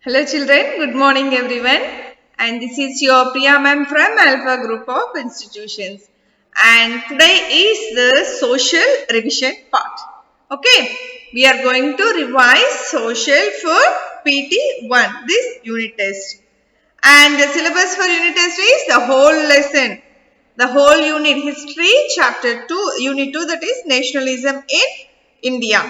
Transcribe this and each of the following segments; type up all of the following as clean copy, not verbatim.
Hello children, good morning everyone, and this is your Priya ma'am from Alpha Group of Institutions, and today is the social revision part. Okay, we are going to revise social for PT1, this unit test, and the syllabus for unit test is the whole lesson, the whole unit history, chapter 2, unit 2, that is nationalism in India.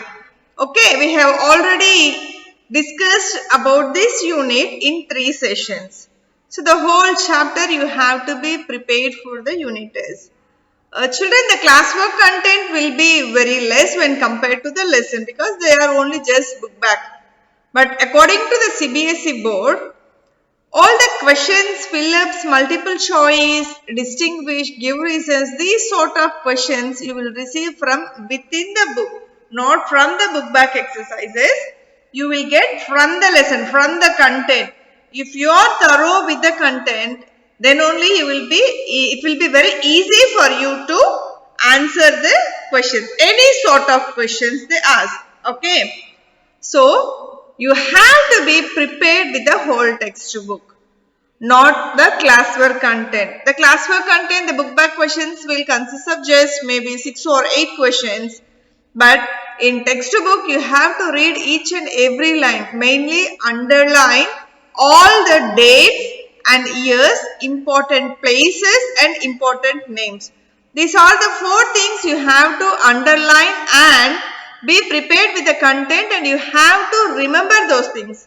Okay, we have already discussed about this unit in 3 sessions. So the whole chapter you have to be prepared for the unit test. Children, the classwork content will be very less when compared to the lesson because they are only just book back. But according to the CBSE board, all the questions, fill-ups, multiple choice, distinguish, give reasons, these sort of questions you will receive from within the book, not from the book back exercises. You will get from the lesson, from the content. If you are thorough with the content, then only it will be very easy for you to answer the questions, any sort of questions they ask. Okay. So, you have to be prepared with the whole textbook, not the classwork content. The classwork content, the book back questions will consist of just maybe 6 or 8 questions. But in textbook, you have to read each and every line, mainly underline all the dates and years, important places and important names. These are the 4 things you have to underline and be prepared with the content, and you have to remember those things.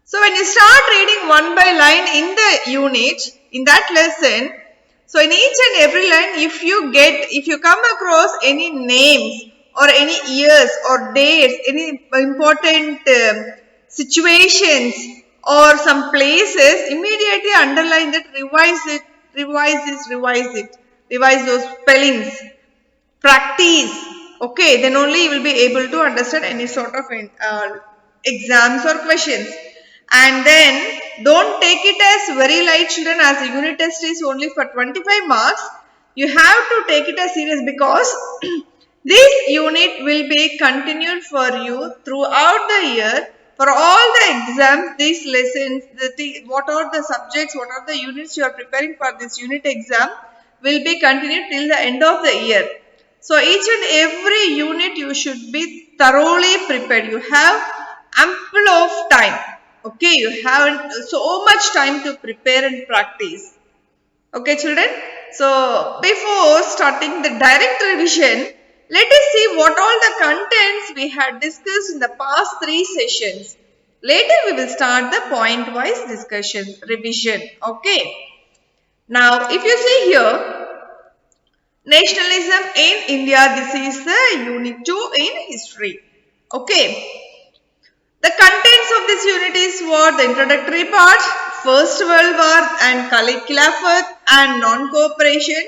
So when you start reading one by line in the unit, in that lesson, so in each and every line, if you come across any names or any years or dates, any important situations or some places, immediately underline that, revise those spellings, practice. Okay, then only you will be able to understand any sort of exams or questions. And then don't take it as very light, children, as the unit test is only for 25 marks. You have to take it as serious because this unit will be continued for you throughout the year. For all the exams, these lessons, what are the subjects, what are the units you are preparing for this unit exam will be continued till the end of the year. So each and every unit you should be thoroughly prepared. You have ample of time. Okay, you have so much time to prepare and practice. Okay, children. So before starting the direct revision, let us see what all the contents we had discussed in the past 3 sessions. Later we will start the point-wise discussion, revision. Okay. Now, if you see here, nationalism in India, this is the unit 2 in history. Okay. The contents of this unit is what? The introductory part, First World War and Khilafat and non-cooperation,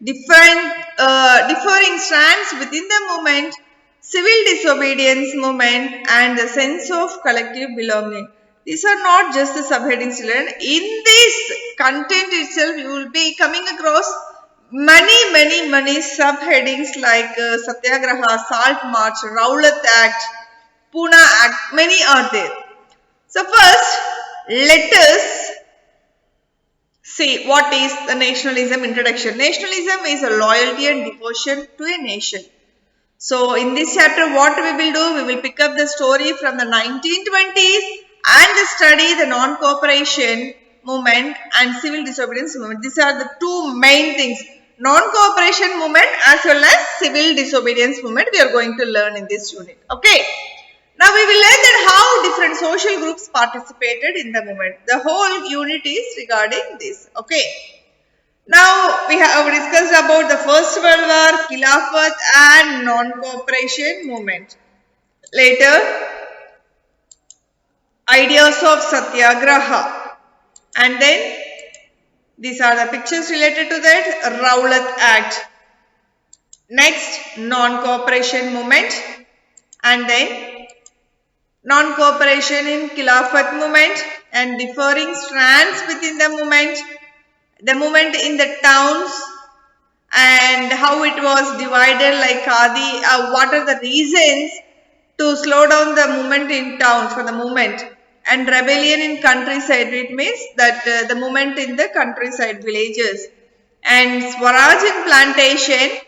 differing strands within the movement, civil disobedience movement, and the sense of collective belonging. These are not just the subheadings, children. In this content itself, you will be coming across many subheadings like Satyagraha, Salt March, Rowlatt Act, Pune Act, many are there. So first, let us see what is the nationalism introduction. Nationalism is a loyalty and devotion to a nation. So in this chapter, what we will do, we will pick up the story from the 1920s and study the non-cooperation movement and civil disobedience movement. These are the two main things. Non-cooperation movement as well as civil disobedience movement we are going to learn in this unit. Okay. Now we will learn that how different social groups participated in the movement. The whole unit is regarding this. Okay. Now we have discussed about the First World War, Khilafat and non-cooperation movement. Later, ideas of Satyagraha. And then these are the pictures related to that, Rowlatt Act. Next, non-cooperation movement. And then non-cooperation in Khilafat movement and differing strands within the movement in the towns and how it was divided like Khadi, what are the reasons to slow down the movement in towns for the movement, and rebellion in countryside. It means that the movement in the countryside villages. And Swaraj in plantation,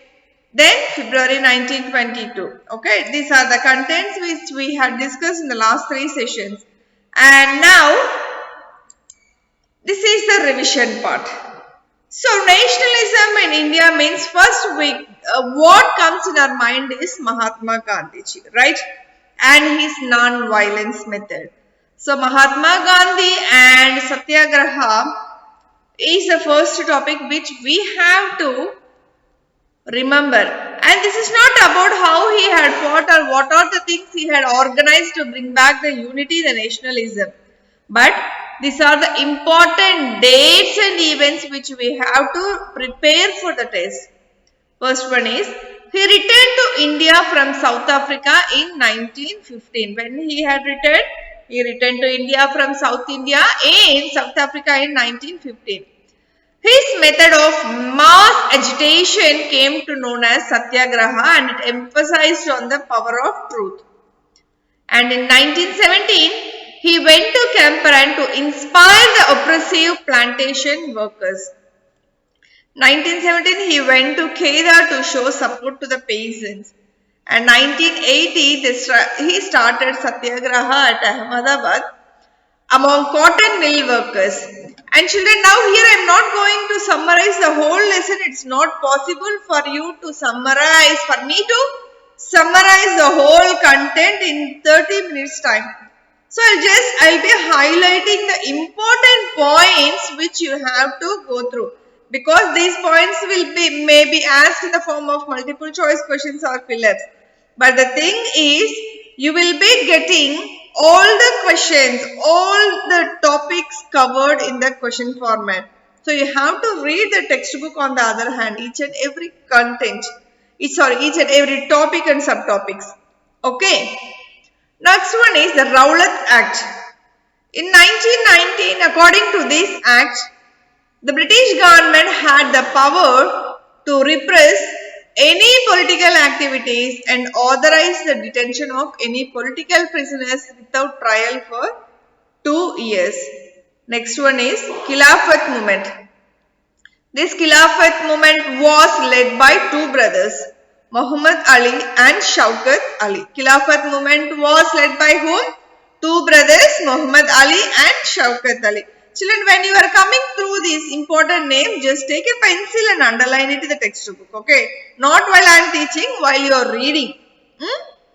then February 1922. Okay, these are the contents which we had discussed in the last 3 sessions. And now, this is the revision part. So, nationalism in India means first what comes in our mind is Mahatma Gandhi, right? And his non-violence method. So, Mahatma Gandhi and Satyagraha is the first topic which we have to remember. And this is not about how he had fought or what are the things he had organized to bring back the unity, the nationalism. But these are the important dates and events which we have to prepare for the test. First one is, he returned to India from South Africa in 1915. When he had returned, he returned to India from South Africa in 1915. His method of mass agitation came to known as Satyagraha, and it emphasized on the power of truth. And in 1917, he went to Champaran to inspire the oppressive plantation workers. 1917, he went to Kheda to show support to the peasants. And 1980, he started Satyagraha at Ahmedabad among cotton mill workers. And children, now here I am not going to summarize the whole lesson. It's not possible for you to summarize, for me to summarize the whole content in 30 minutes time. So I'll be highlighting the important points which you have to go through, because these points will be maybe asked in the form of multiple choice questions or fill-ups. But the thing is, you will be getting all the questions, all the topics covered in the question format. So you have to read the textbook on the other hand, each and every content, each and every topic and subtopics. Okay. Next one is the Rowlatt Act. In 1919, according to this act, the British government had the power to repress any political activities and authorize the detention of any political prisoners without trial for 2 years. Next one is Khilafat movement. This Khilafat movement was led by 2 brothers, Muhammad Ali and Shaukat Ali. Khilafat movement was led by whom? 2 brothers, Muhammad Ali and Shaukat Ali. Children, when you are coming through this important name, just take a pencil and underline it in the textbook. Okay? Not while I am teaching, while you are reading.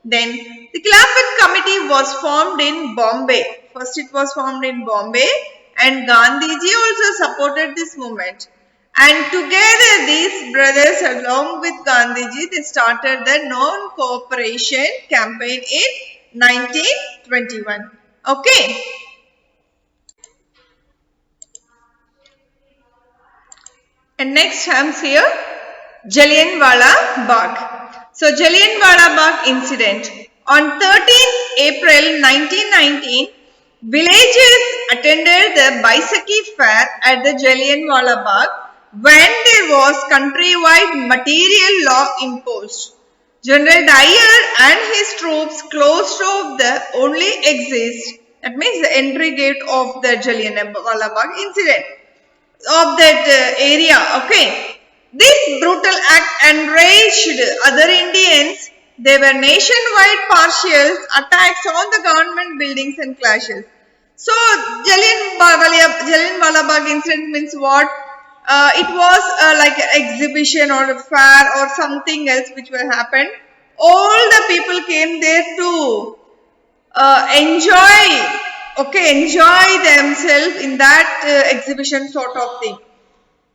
Then, the Khilafat committee was formed in Bombay. First it was formed in Bombay, and Gandhiji also supported this movement. And together these brothers along with Gandhiji, they started the non-cooperation campaign in 1921. Okay. And next comes here Jallianwala Bagh. So Jallianwala Bagh incident. On 13th April 1919, villagers attended the Baisakhi fair at the Jallianwala Bagh when there was countrywide material law imposed. General Dyer and his troops closed off the only exit, that means the entry gate of the Jallianwala Bagh incident of that area. Okay. This brutal act enraged other Indians. There were nationwide partial attacks on the government buildings and clashes. So, Jallianwala Bagh incident means what? It was like an exhibition or a fair or something else which will happen. All the people came there to enjoy themselves in that exhibition sort of thing.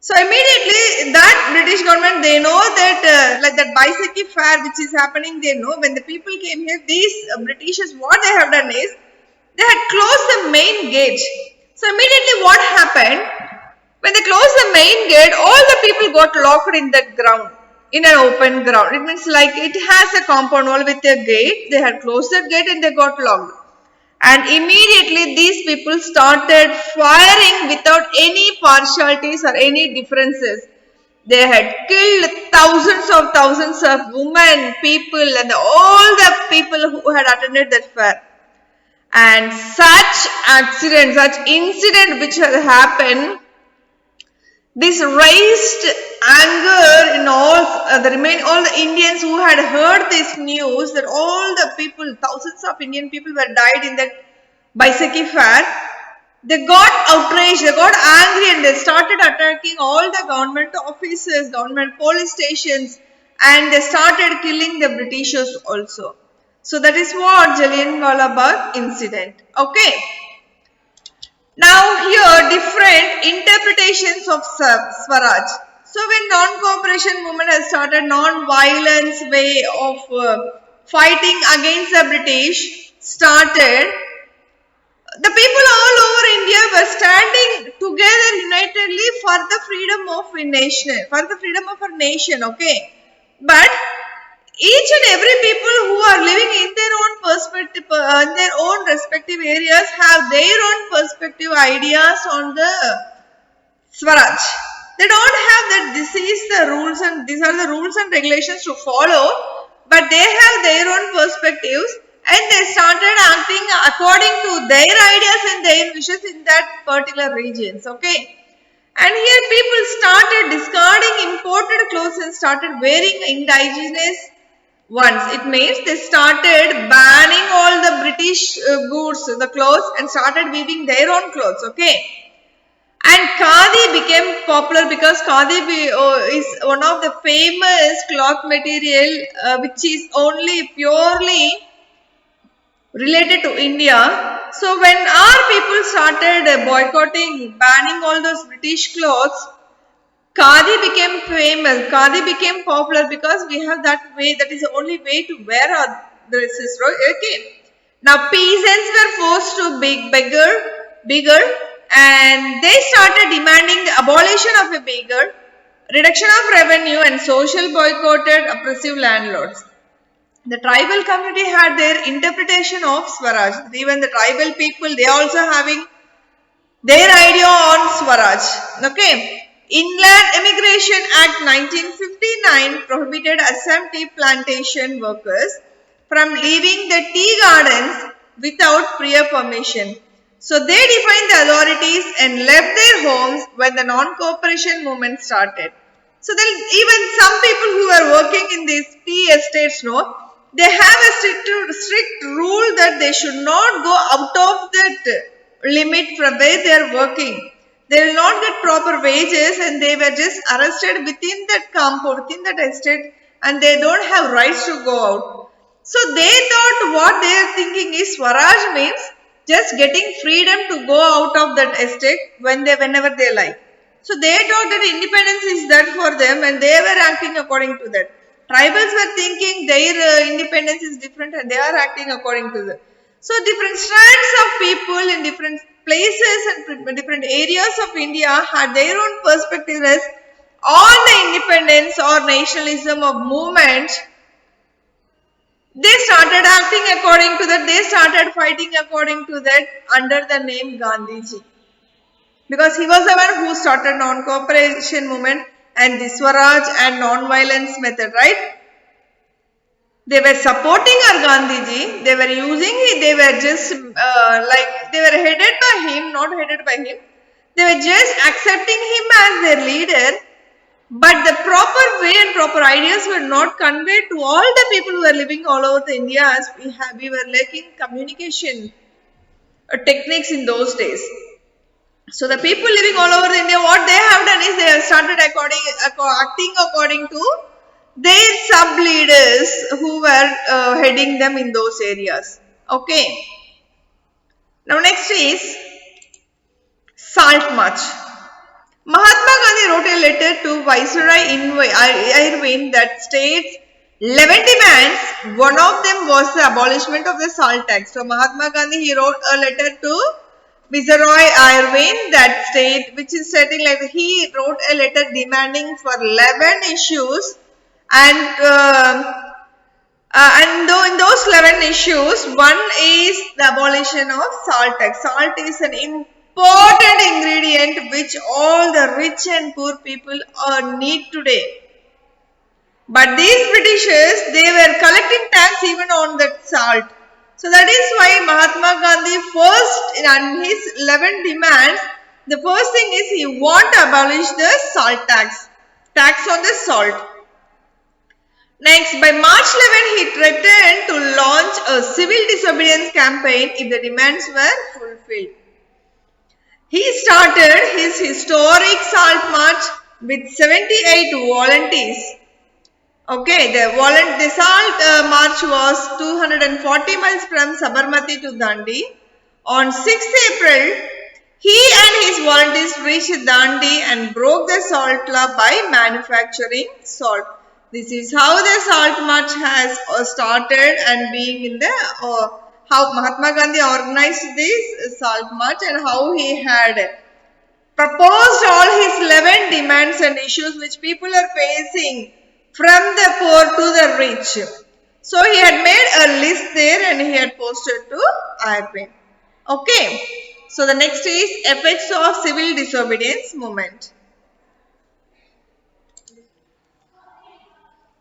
So immediately that British government, they know that like that Baisakhi fair which is happening, they know when the people came here, these Britishers, what they have done is, they had closed the main gate. So immediately what happened, when they closed the main gate, all the people got locked in that ground, in an open ground. It means like it has a compound wall with a gate. They had closed that gate and they got locked. And immediately these people started firing without any partialities or any differences. They had killed thousands of women, people and all the people who had attended that fair. And such incident which had happened, this raised anger in all the Indians who had heard this news, that all the people, thousands of Indian people were died in that Baisakhi fair. They got outraged, they got angry, and they started attacking all the government offices, government police stations, and they started killing the Britishers also. So that is what Jallianwala Bagh incident. Okay. Now here different interpretations of Swaraj. So when non-cooperation movement has started, non-violence way of fighting against the British started, the people all over India were standing together unitedly for the freedom of our nation, okay. But each and every people who are living in their own perspective, in their own respective areas, have their own perspective ideas on the Swaraj. They don't have that this is the rules and these are the rules and regulations to follow, but they have their own perspectives and they started acting according to their ideas and their wishes in that particular regions, okay. And here people started discarding imported clothes and started wearing indigenous ones. It means they started banning all the British goods, the clothes, and started weaving their own clothes, okay. And Khadi became popular because Khadi is one of the famous cloth material which is only purely related to India. So when our people started boycotting, banning all those British clothes, Khadi became famous, Khadi became popular because we have that way, that is the only way to wear our dresses, right? Okay. Now peasants were forced to beggar, and they started demanding the abolition of a beggar, reduction of revenue and social boycotted oppressive landlords. The tribal community had their interpretation of Swaraj. Even the tribal people, they also having their idea on Swaraj. Okay. Inland Immigration Act 1959 prohibited Assam tea plantation workers from leaving the tea gardens without prior permission. So they defined the authorities and left their homes when the non-cooperation movement started. So then even some people who are working in these tea estates know, they have a strict rule that they should not go out of that limit from where they are working. They will not get proper wages and they were just arrested within that compound, within that estate, and they don't have rights to go out. So they thought what they are thinking is Swaraj means just getting freedom to go out of that estate whenever they like. So they thought that independence is that for them and they were acting according to that. Tribals were thinking their independence is different and they are acting according to that. So different strands of people in different places and different areas of India had their own perspectives on the independence or nationalism of movement. They started acting according to that. They started fighting according to that under the name Gandhiji. Because he was the one who started non-cooperation movement and the Swaraj and non-violence method, right? They were supporting our Gandhiji, they were using it, they were just they were headed by him, not headed by him. They were just accepting him as their leader, but the proper way and proper ideas were not conveyed to all the people who were living all over the India, as we were lacking communication techniques in those days. So the people living all over India, what they have done is they have started acting according to their sub-leaders who were heading them in those areas. Okay. Now next is Salt March. Mahatma Gandhi wrote a letter to Viceroy Irwin that states 11 demands. One of them was the abolishment of the salt tax. So Mahatma Gandhi, he wrote a letter to Viceroy Irwin that state, which is stating like he wrote a letter demanding for 11 issues, and in those 11 issues, one is the abolition of salt tax. Salt is an important ingredient which all the rich and poor people need today. But these Britishers, they were collecting tax even on that salt. So that is why Mahatma Gandhi first and his 11 demands, the first thing is he want to abolish the salt tax on the salt. Next, by March 11, he threatened to launch a civil disobedience campaign if the demands were fulfilled. He started his historic salt march with 78 volunteers. Okay, the salt march was 240 miles from Sabarmati to Dandi. On 6th April, he and his volunteers reached Dandi and broke the salt law by manufacturing salt. This is how the salt march has started and being in the how Mahatma Gandhi organized this salt march and how he had proposed all his 11 demands and issues which people are facing from the poor to the rich. So he had made a list there and he had posted to airplane. Okay. So the next is effects of civil disobedience movement.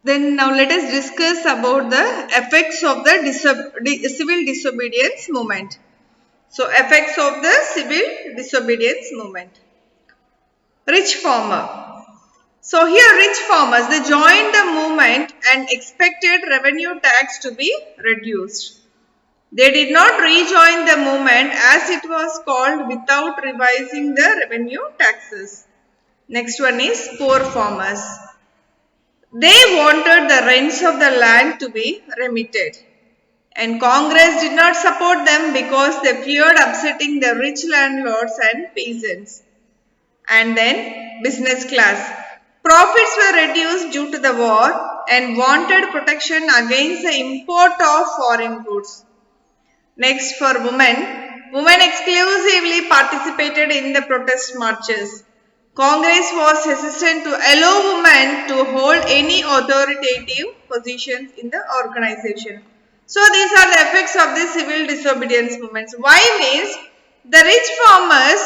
Then now let us discuss about the effects of the civil disobedience movement. So effects of the civil disobedience movement. Rich farmer. So here rich farmers, they joined the movement and expected revenue tax to be reduced. They did not rejoin the movement as it was called without revising the revenue taxes. Next one is poor farmers. They wanted the rents of the land to be remitted. And Congress did not support them because they feared upsetting the rich landlords and peasants. And then business class. Profits were reduced due to the war and wanted protection against the import of foreign goods. Next for women. Women exclusively participated in the protest marches. Congress was hesitant to allow women to hold any authoritative positions in the organization. So these are the effects of the civil disobedience movements. Why means the rich farmers,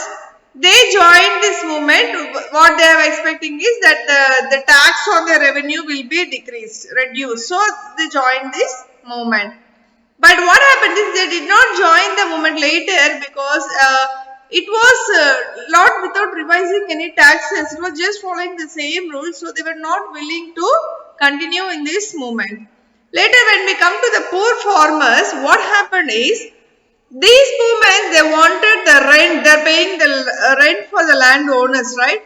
they joined this movement. What they are expecting is that the tax on the revenue will be reduced. So they joined this movement. But what happened is they did not join the movement later because it was not without revising any taxes. It was just following the same rules. So they were not willing to continue in this movement. Later when we come to the poor farmers, what happened is these women, they wanted the rent. They are paying the rent for the landowners, right?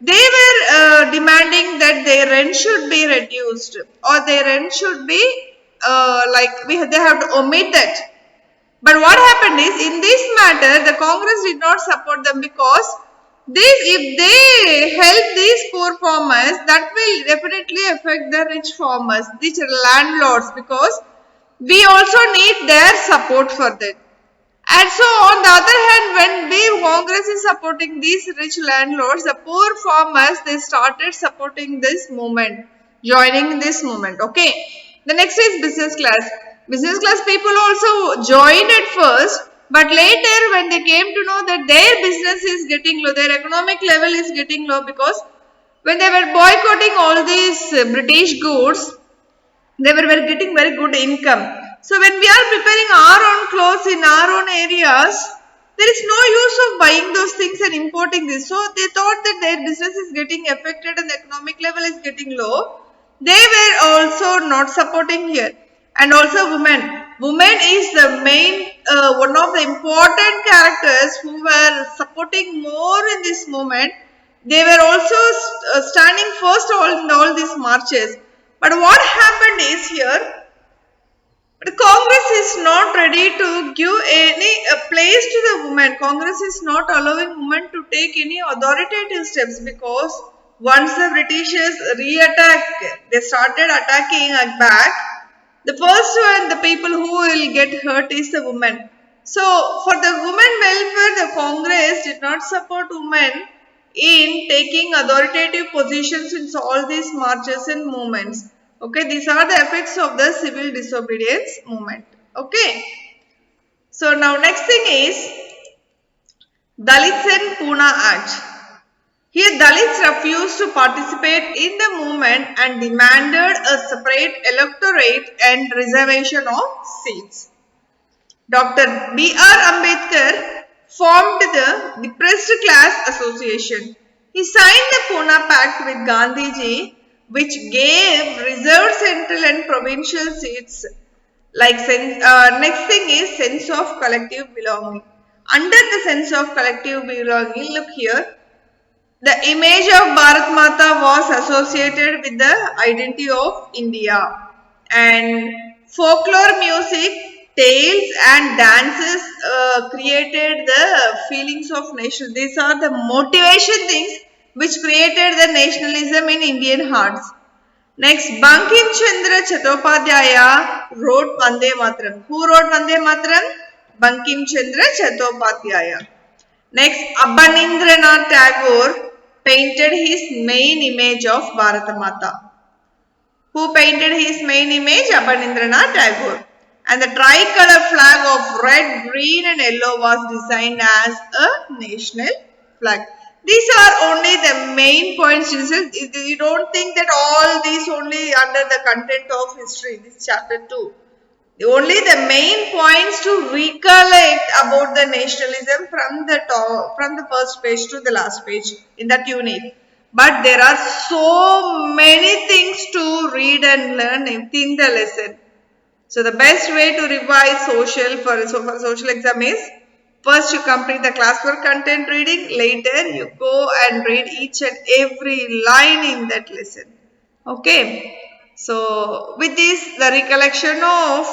They were demanding that their rent should be reduced or their rent should be they have to omit that. But what happened is in this matter the Congress did not support them because if they help these poor farmers, that will definitely affect the rich farmers, these landlords, because we also need their support for that. And so on the other hand, when the Congress is supporting these rich landlords, the poor farmers, they started supporting this movement, joining this movement. Okay. The next is business class. Business class people also joined at first, but later when they came to know that their business is getting low, their economic level is getting low, because when they were boycotting all these British goods, they were getting very good income. So when we are preparing our own clothes in our own areas, there is no use of buying those things and importing this. So they thought that their business is getting affected and the economic level is getting low. They were also not supporting here. And also women. Women is the main, one of the important characters who were supporting more in this movement. They were also standing first in all these marches. But what happened is here, the Congress is not ready to give any place to the women. Congress is not allowing women to take any authoritative steps because once the Britishers they started attacking back, the first one, the people who will get hurt is the women. So for the women welfare, the Congress did not support women in taking authoritative positions in all these marches and movements. Okay, these are the effects of the civil disobedience movement. Okay. So now next thing is Dalits and Pune Act. Here Dalits refused to participate in the movement and demanded a separate electorate and reservation of seats. Dr. B.R. Ambedkar formed the Depressed Class Association. He signed the Pune Pact with Gandhiji, which gave reserved central and provincial seats. Next thing is sense of collective belonging. Under the sense of collective belonging, look here, the image of Bharat Mata was associated with the identity of India, and folklore music, tales and dances created the feelings of nation. These are the motivation things which created the nationalism in Indian hearts. Next, Bankim Chandra Chattopadhyaya wrote Vande Mataram. Who wrote Vande Mataram? Bankim Chandra Chattopadhyaya. Next, Abanindranath Tagore painted his main image of Bharata Mata. Who painted his main image? Abanindranath Tagore. And the tricolor flag of red, green and yellow was designed as a national flag. These are only the main points. You don't think that all these only under the content of history, this chapter 2. Only the main points to recollect about the nationalism from the top, from the first page to the last page in that unit. But there are so many things to read and learn within the lesson. So the best way to revise for social exam is first you complete the classwork content reading. Later you go and read each and every line in that lesson. Okay. So with this, the recollection of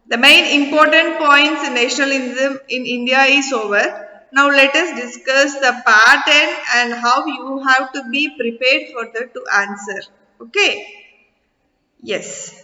the main important points in nationalism in India is over. Now let us discuss the pattern and how you have to be prepared for that to answer. Okay. Yes.